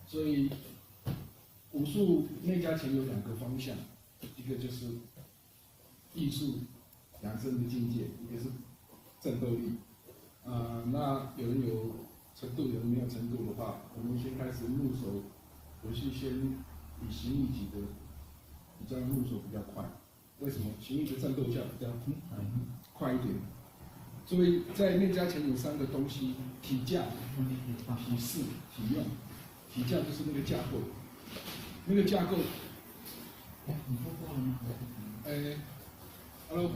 所以武术内家拳有2个方向，一个就是艺术养生的境界，一个是战斗力。那有人有程度，有人没有程度的话，我们先开始入手，我是先以形意级的比较入手比较快。为什么？形意的战斗架比较快一点。所以在内家拳有3个东西：体架、体式、体用。体架就是那个架构，那个架构。你说过了吗？Hello。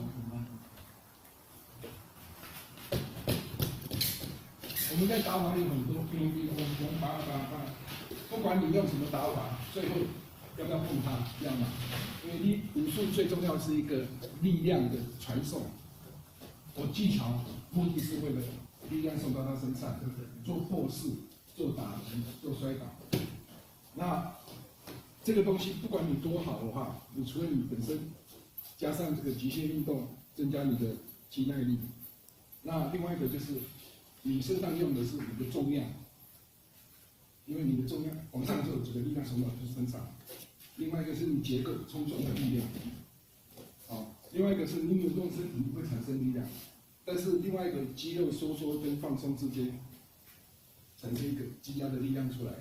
我们在打法有很多乒乒乓乓、叭叭叭，不管你用什么打法，最后要不要碰它，要嘛？因为你武术最重要是一个力量的传送。我技巧目的是为了力量送到他身上，做破势、做打击、做摔倒。那这个东西不管你多好的话，你除了你本身加上这个极限运动，增加你的肌耐力，那另外一个就是你身上用的是你的重量，因为你的重量往上之后，这个力量送到身上。另外一个是你结构冲撞的力量，另外一个是你扭动身体会产生力量，但是另外一个肌肉收缩跟放松之间产生一个积压的力量出来。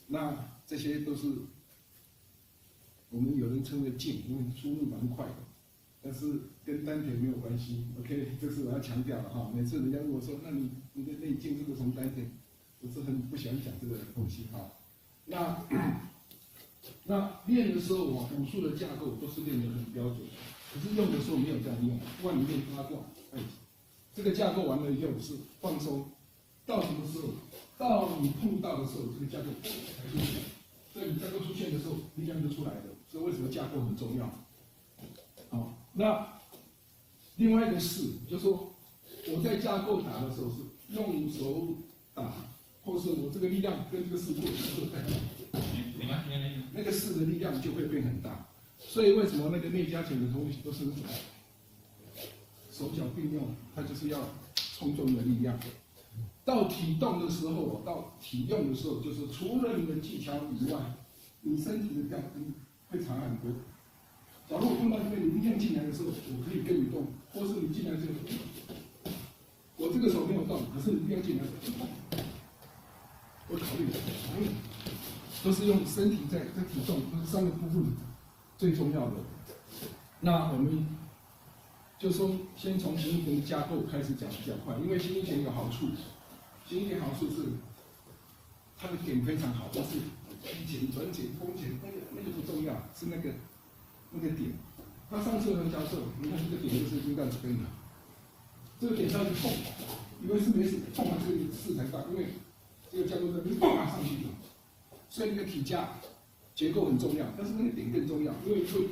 那这些都是我们有人称为劲，因为输入蛮快的，但是跟丹田没有关系。OK， 这是我要强调的哈。每次人家如果说，那你的内劲是不是从丹田？我是很不喜欢讲这个东西哈。那练的时候，武术的架构都是练得很标准，可是用的时候没有这样用，不然你练八卦。这个架构完了以后是放松，到什么时候？到你碰到的时候，这个架构才出现。所以你架构出现的时候，力量就出来了。所以为什么架构很重要？那另外一个是，就是说我在架构打的时候是用手打，或是我这个力量跟这个势过的时候在打，那个势的力量就会变很大。所以为什么那个内家拳的东西都是手脚并用，它就是要冲撞的力量。到体动的时候，到体用的时候，就是除了你的技巧以外，你身体的调动会差很多。假如我碰到这边，你力量进来的时候，我可以跟你动，或是你进来之后，我这个手没有动，可是你力量进来，我考虑都是用身体在体动，这3个部分最重要的。那我们就说先从形意拳的架构开始讲比较快，因为形意拳有好处。形意拳好处是它的点非常好，就是踢前、转前、攻前，那个不重要，是那个点。他上次有人教授，你看这个点就是应该这边的，这个点上去碰，以为是没事，碰完这个势才大，因为这个架构在这边砰上去了，所以那个体架结构很重要，但是那个点更重要，因为会